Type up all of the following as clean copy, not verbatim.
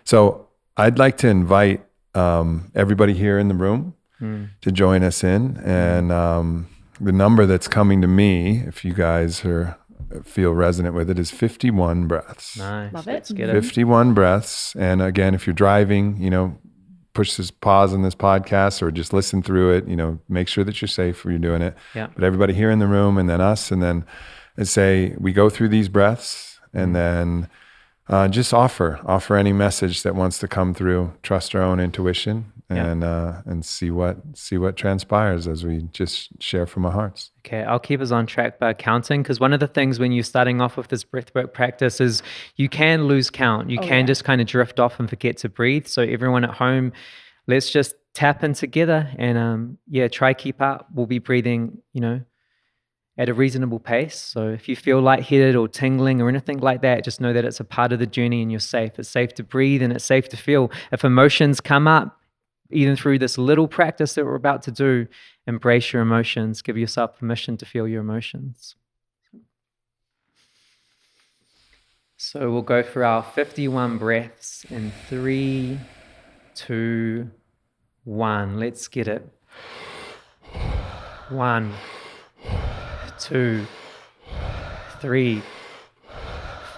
So I'd like to invite everybody here in the room to join us in. And the number that's coming to me, if you guys feel resonant with it, is 51 breaths. Nice. Love it. Let's get 51 breaths. And again, if you're driving, push this pause on this podcast or just listen through it, make sure that you're safe when you're doing it. Yeah. But everybody here in the room and then us, and then say, we go through these breaths and then just offer any message that wants to come through, trust our own intuition and see what transpires as we just share from our hearts. Okay, I'll keep us on track by counting, because one of the things when you're starting off with this breathwork practice is you can lose count. You can just kind of drift off and forget to breathe. So everyone at home, let's just tap in together and try keep up. We'll be breathing, at a reasonable pace. So if you feel lightheaded or tingling or anything like that, just know that it's a part of the journey and you're safe. It's safe to breathe and it's safe to feel. If emotions come up, even through this little practice that we're about to do, embrace your emotions. Give yourself permission to feel your emotions. So we'll go for our 51 breaths in 3, 2, 1. Let's get it. 1, 2, 3,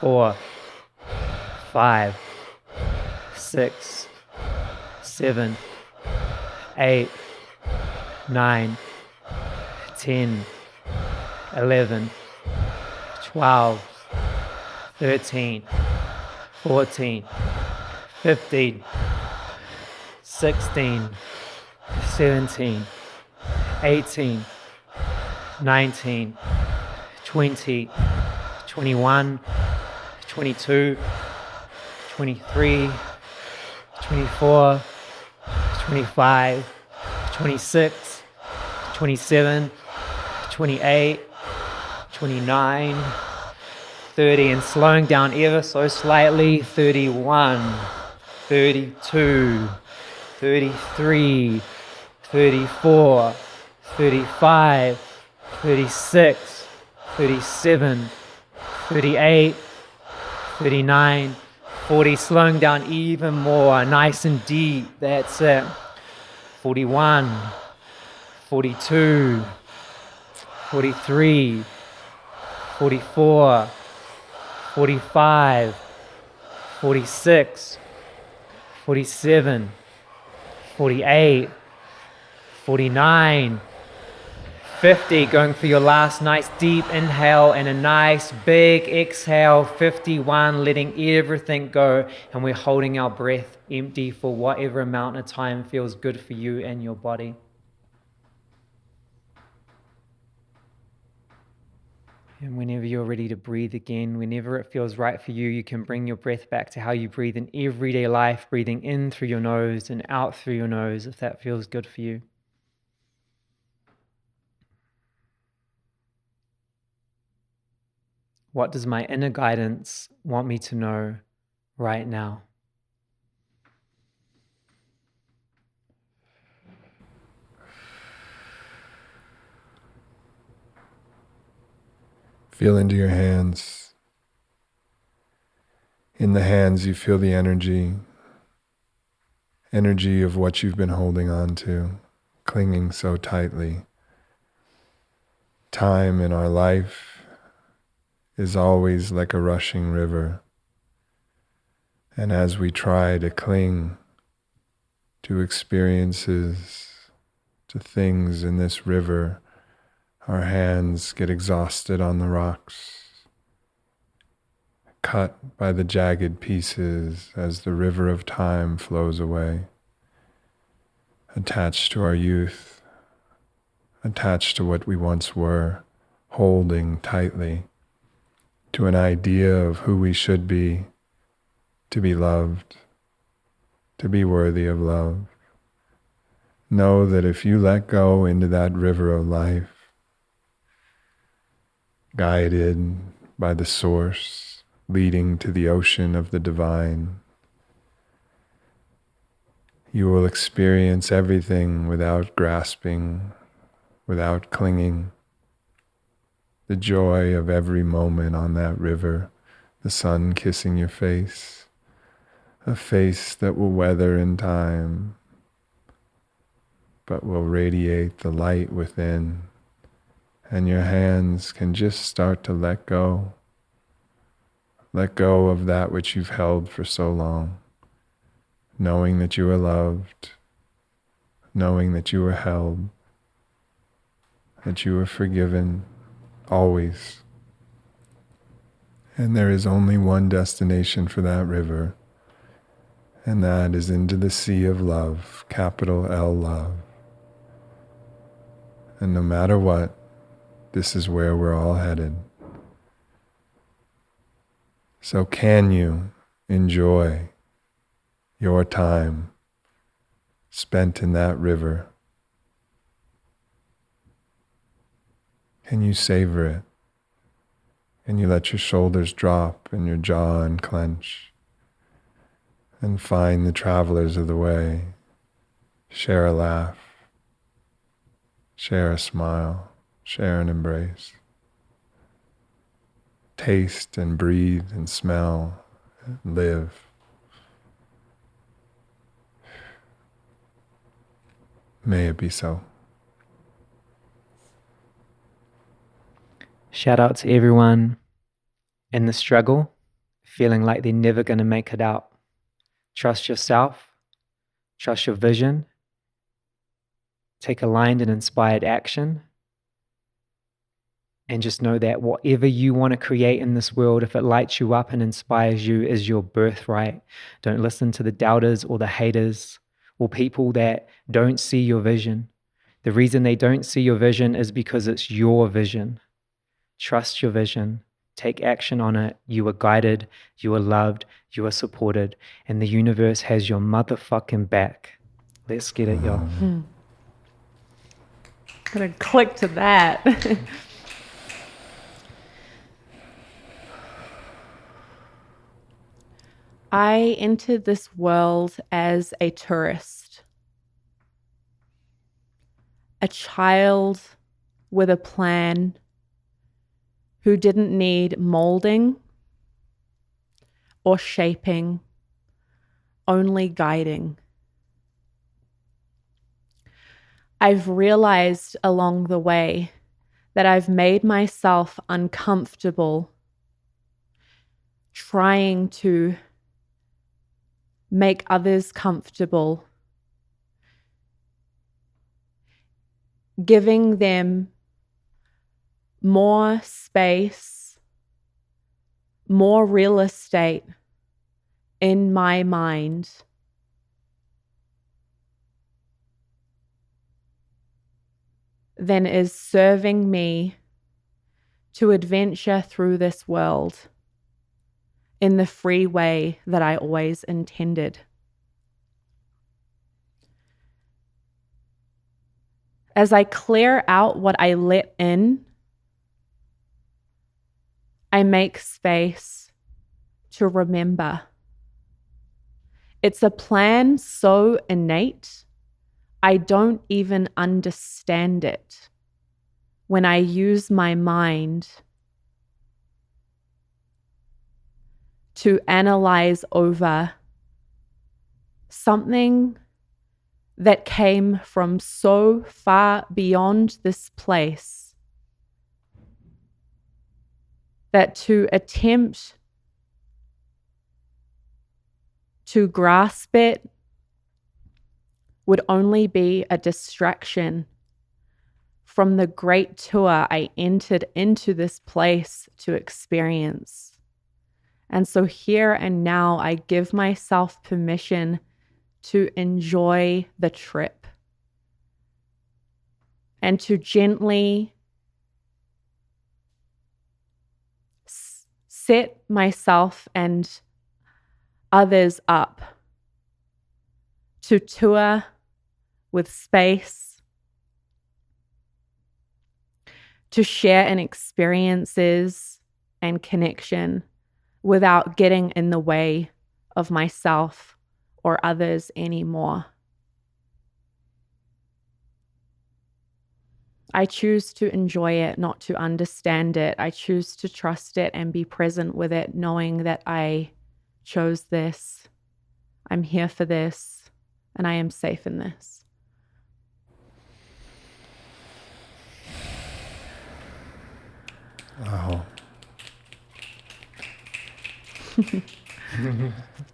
4, 5, 6, 7, 8, 9, 10, 11, 12, 13, 14, 15, 16, 17, 18, 19, 20, 21, 22, 23, 24, 25, 26, 27, 28, 29, 30, and slowing down ever so slightly, 31, 32, 33, 34, 35, 36, 37, 38, 39, 40, slowing down even more, nice and deep, that's it. 41, 42, 43, 44, 45, 46, 47, 48, 49, 50, going for your last nice deep inhale and a nice big exhale. 51, letting everything go, and we're holding our breath empty for whatever amount of time feels good for you and your body. And whenever you're ready to breathe again, whenever it feels right for you, you can bring your breath back to how you breathe in everyday life, breathing in through your nose and out through your nose, if that feels good for you. What does my inner guidance want me to know right now? Feel into your hands. In the hands, you feel the energy of what you've been holding on to, clinging so tightly. Time in our life is always like a rushing river. And as we try to cling to experiences, to things in this river, our hands get exhausted on the rocks, cut by the jagged pieces as the river of time flows away, attached to our youth, attached to what we once were, holding tightly to an idea of who we should be, to be loved, to be worthy of love. Know that if you let go into that river of life, guided by the source, leading to the ocean of the divine, you will experience everything without grasping, without clinging. The joy of every moment on that river, the sun kissing your face, a face that will weather in time, but will radiate the light within, and your hands can just start to let go. Let go of that which you've held for so long, knowing that you are loved, knowing that you are held, that you are forgiven, always. And there is only one destination for that river, and that is into the sea of love, capital L love. And no matter what, this is where we're all headed. So can you enjoy your time spent in that river? Can you savor it? Can you let your shoulders drop and your jaw unclench and find the travelers of the way? Share a laugh, share a smile, share an embrace. Taste and breathe and smell and live. May it be so. Shout out to everyone in the struggle, feeling like they're never going to make it out. Trust yourself, trust your vision, take aligned and inspired action, and just know that whatever you want to create in this world, if it lights you up and inspires you, is your birthright. Don't listen to the doubters or the haters or people that don't see your vision. The reason they don't see your vision is because it's your vision. Trust your vision. Take action on it. You are guided, you are loved, you are supported, and the universe has your motherfucking back. Let's get it, y'all. Gonna click to that. I entered this world as a tourist, a child with a plan who didn't need molding or shaping, only guiding. I've realized along the way that I've made myself uncomfortable trying to make others comfortable, giving them more space, more real estate in my mind than is serving me to adventure through this world in the free way that I always intended. As I clear out what I let in, I make space to remember. It's a plan so innate, I don't even understand it when I use my mind to analyze over something that came from so far beyond this place that to attempt to grasp it would only be a distraction from the great tour I entered into this place to experience. And so here and now, I give myself permission to enjoy the trip and to gently set myself and others up to tour with space, to share in experiences and connection without getting in the way of myself or others anymore. I choose to enjoy it, not to understand it. I choose to trust it and be present with it, knowing that I chose this I'm here for this, and I am safe in this. Wow.